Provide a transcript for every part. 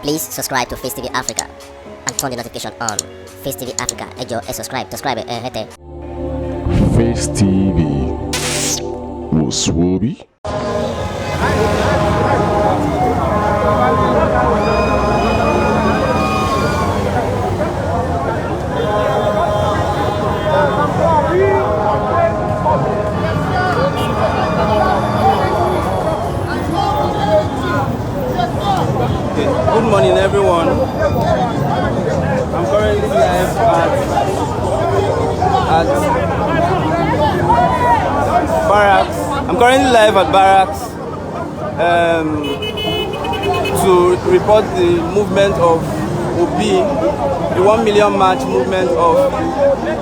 Please subscribe to Facetv Africa and turn the notification on. Facetv Africa, ẹ jọ̀ọ́, subscribe, hete. Face TV was Swoby. Good morning, everyone. I'm currently live at Barracks. I'm currently live at Barracks to report the movement of Obi, the 1 million march movement of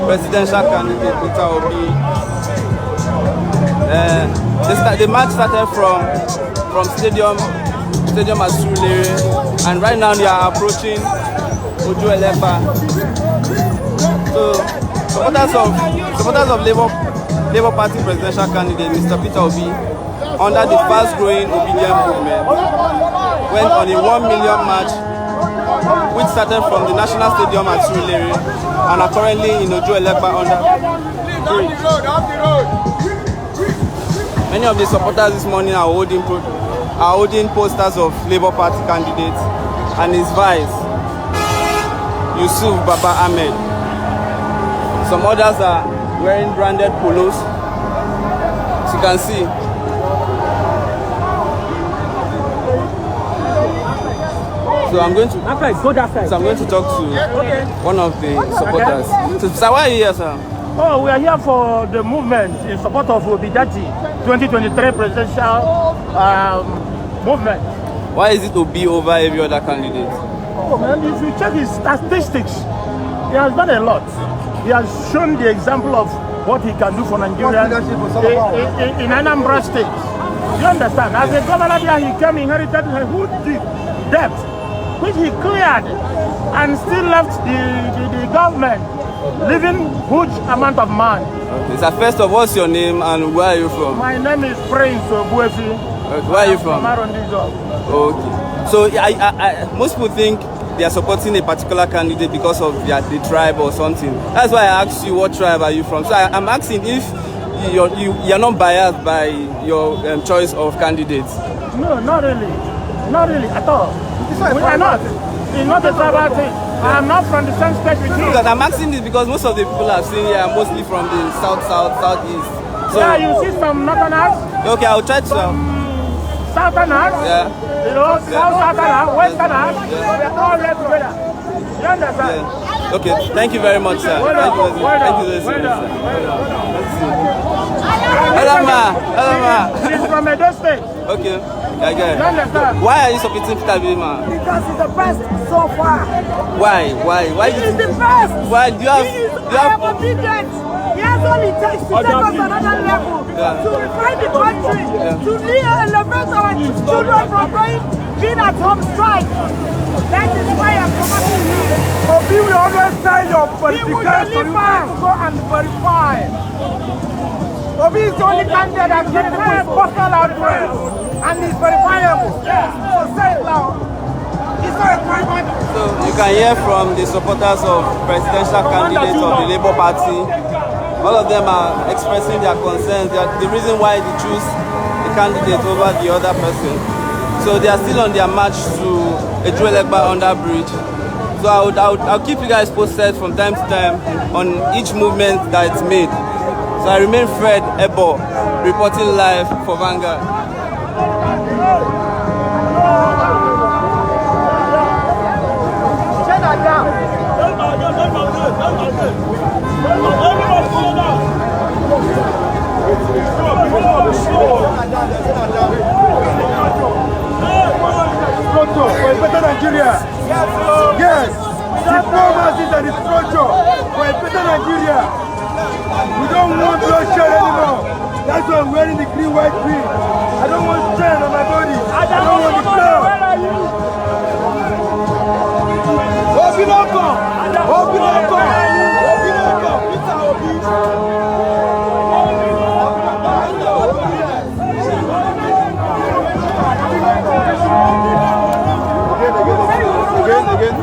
presidential candidate Peter Obi. The march started from Stadium at Surulere, and right now they are approaching Ojo Elefa. So supporters of Labour Party presidential candidate Mr. Peter Obi, under the fast-growing Obidient movement, went on a 1 million march, which started from the National Stadium at Surulere and are currently in Ojo Elefa under bridge. Many of the supporters this morning are holding posters of Labour Party candidates and his vice, Yusuf Baba Ahmed. Some others are wearing branded polos, as you can see. So I'm going to talk to one of the supporters. So, sir, why are you here, sir? Oh, we are here for the movement in support of Obidient 2023 presidential movement. Why is it Obi over every other candidate? Oh man, if you check his statistics, he has done a lot. He has shown the example of what he can do for Nigeria in Anambra State. You understand? As a governor there, he inherited a huge debt, which he cleared and still left the government leaving huge amount of money. Okay. So first of all, what's your name and where are you from? My name is Prince Obuefi. Where are you from? Okay. So most people think they are supporting a particular candidate because of the tribe or something. That's why I asked you what tribe are you from. So I'm asking if you're not biased by your choice of candidates. No, not really at all. We are not. It's not a tribal thing. I'm not from the same state with you. Because I'm asking this because most of the people I've seen here are mostly from the southeast. So, yeah, you see some northerners. Okay, I'll try to. Southerners. Yeah. You know, southerners, westerners. Yeah. We are all here together. You understand? Yeah. Okay, thank you very much, sir. Thank you very much, sir. Hello, ma. She's from Edo State. Okay. Okay. You understand? Why are you supporting Peter Obi, ma? Because he's the best so far. Why? He's the best. Why do you have? Obedient. He has all it takes to take us to another level, to refine the country, to elevate our children from being at home strike. That is why I'm supporting you. Obi will always tell your political He will deliver. go and verify. Obi is the only candidate that gives people his personal address and is verifiable. So say it loud. It's not a private. So you can hear from the supporters of presidential candidates of the Labour Party. All of them are expressing their concerns. The reason why they choose the candidate over the other person. So they are still on their march to Ojo Elefa under bridge. So I'll keep you guys posted from time to time on each movement that it's made. So I remain Fred Ebo, reporting live for Vanguard. For a better Nigeria. Yes. Diplomacy and the structure for a better Nigeria. We don't want bloodshed anymore. That's why I'm wearing the green, white, green. I don't want strain on my body. I don't want the blood. Obinoko! Peter Obi! again?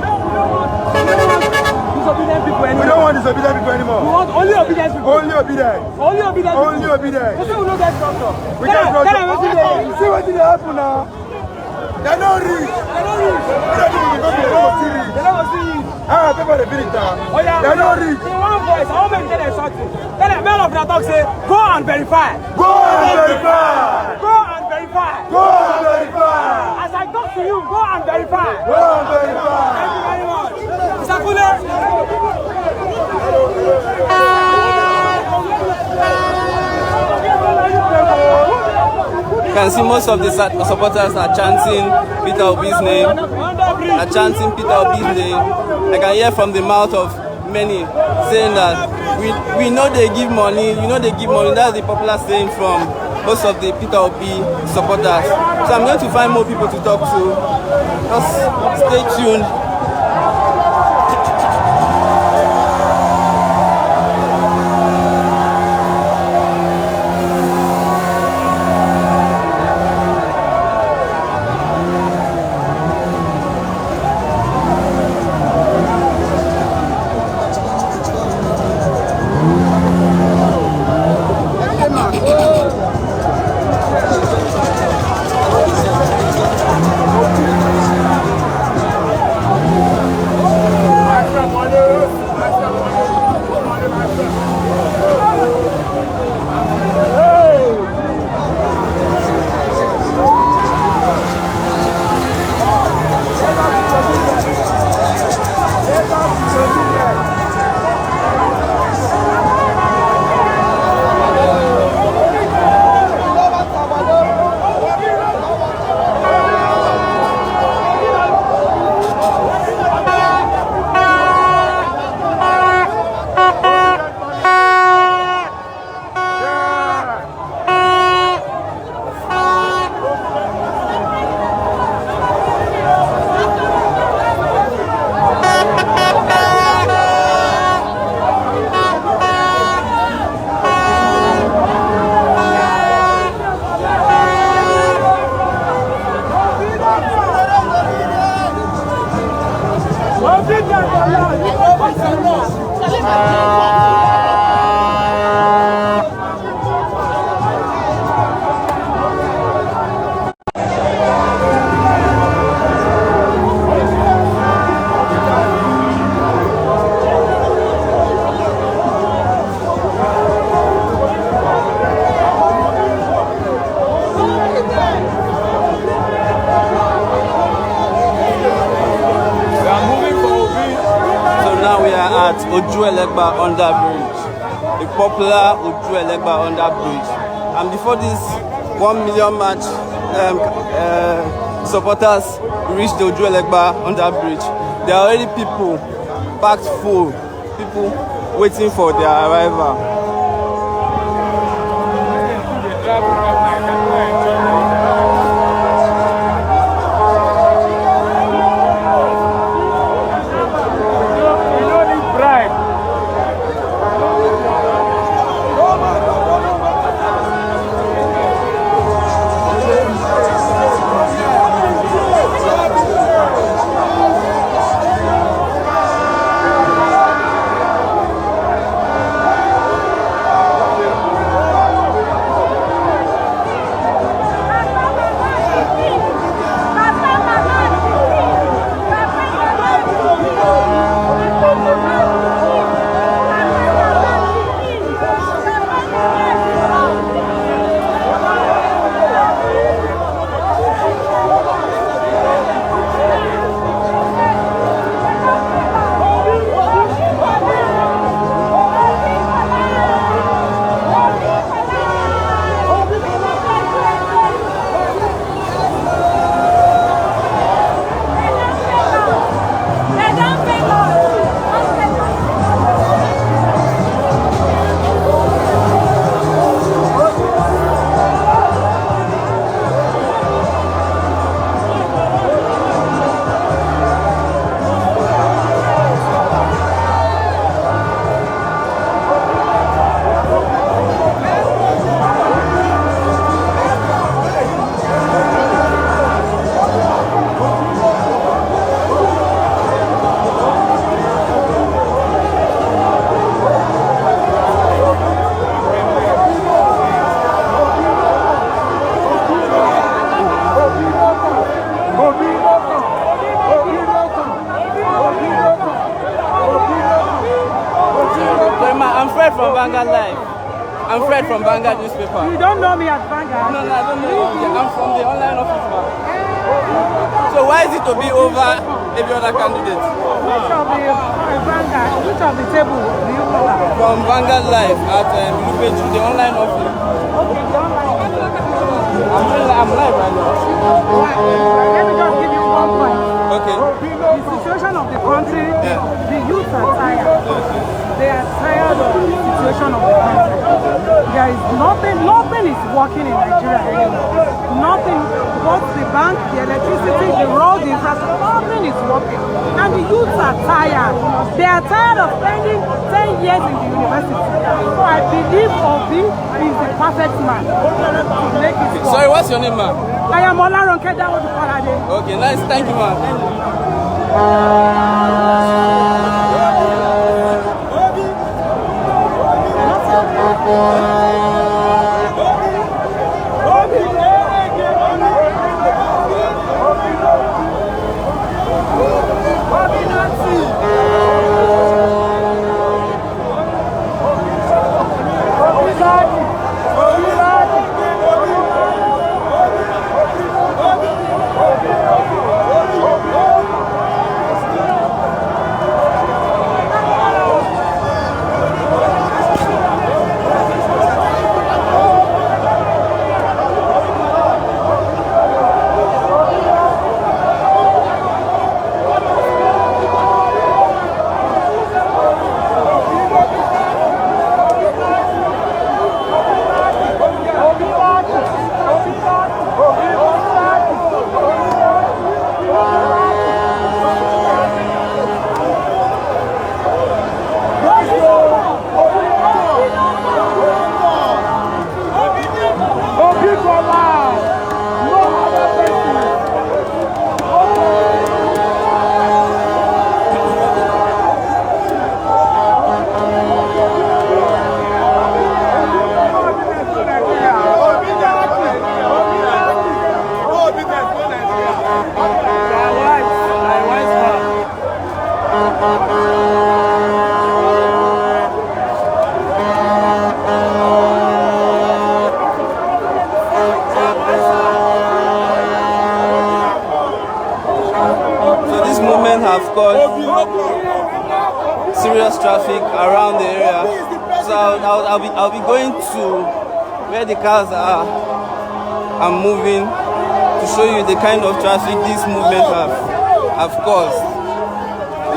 Disobedient people anymore. We don't want disobedient people anymore. We want only obedient people. Only obedient. Only obedient people. Only obedient. You say we don't get structure. We get structure. You see what did happen now? They're not rich. They're not rich. They're not rich. They're not rich. Ah, people are big now. Oh yeah. They're not rich. In one voice, I want to tell them something. Tell them, men of the talk say, go and verify. Go and verify. Go and verify. Go and verify. As I talk to you, go and verify. Go and verify. Thank you very much. Mr. Kule. You can see most of the supporters are chanting Peter Obi's name. Are chanting Peter Obi's name. I can hear from the mouth of many saying that we know they give money, you know they give money. That's the popular saying from most of the Peter Obi supporters. So I'm going to find more people to talk to. Just stay tuned. At Ojuelegba Under Bridge, the popular Ojuelegba Under Bridge. And before this 1 million match supporters reach the Ojuelegba Under Bridge, there are already people packed full, people waiting for their arrival. Vanguard Live. I'm Fred from Vanguard newspaper. You don't know me as Vanguard? No, I don't know. I'm from the online office, man. So why is it to be over every other candidate? Which of the table do you cover? From Vanguard Live at Lupeju, the online office. Okay, the online office. I'm live right now. Let me just give you one point. Okay. The situation of the country, the youth are tired. They are tired of the situation of the country. There is nothing is working in Nigeria anymore. Nothing, both the bank, the electricity, the road, the infrastructure, nothing is working. And the youths are tired. They are tired of spending 10 years in the university. So I believe Obi is the perfect man to make it work. Sorry, what's your name, ma'am? I am Olaronke Dawodu-Kolade. Okay, nice. Thank you, ma'am. Have caused serious traffic around the area, so I'll be going to where the cars are moving to show you the kind of traffic this movement have caused.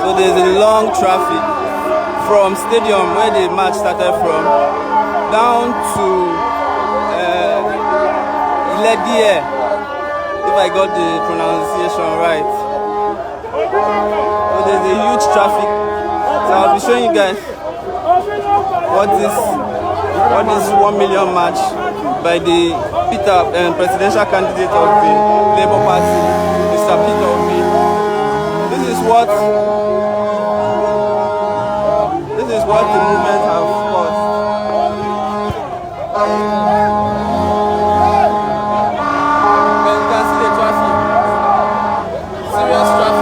So there's a long traffic from stadium where the match started from down to Ledie, if I got the pronunciation right. So there's a huge traffic. So I'll be showing you guys what this 1 million march by the presidential candidate of the Labour Party, Mr. Peter Obi. This is what the movement have caused. And you can see the traffic. Serious traffic.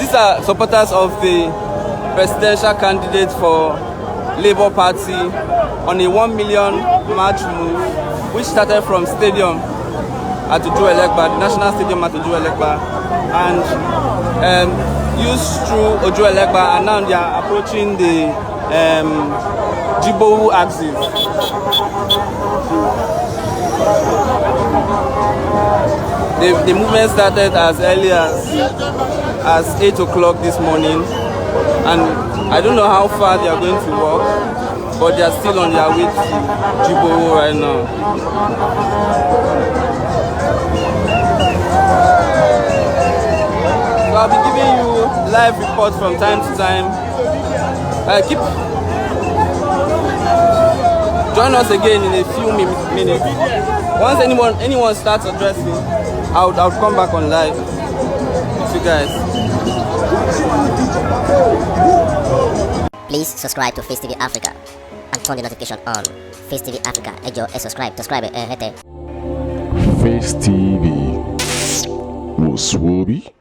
These are supporters of the presidential candidate for Labour Party on a 1 million march move, which started from Stadium at Ojuelegba, the National Stadium at Ojuelegba, and used through Ojuelegba, and now they are approaching the Jibowu axis. The movement started as early as 8 o'clock this morning, and I don't know how far they are going to walk, but they are still on their way to Jibowu right now. So I'll be giving you live reports from time to time. Join us again in a few minutes. Once anyone starts addressing, I'll come back on live with you guys. Please subscribe to Facetv Africa and turn the notification on. Facetv Africa, subscribe, hete. Face TV was Swoby.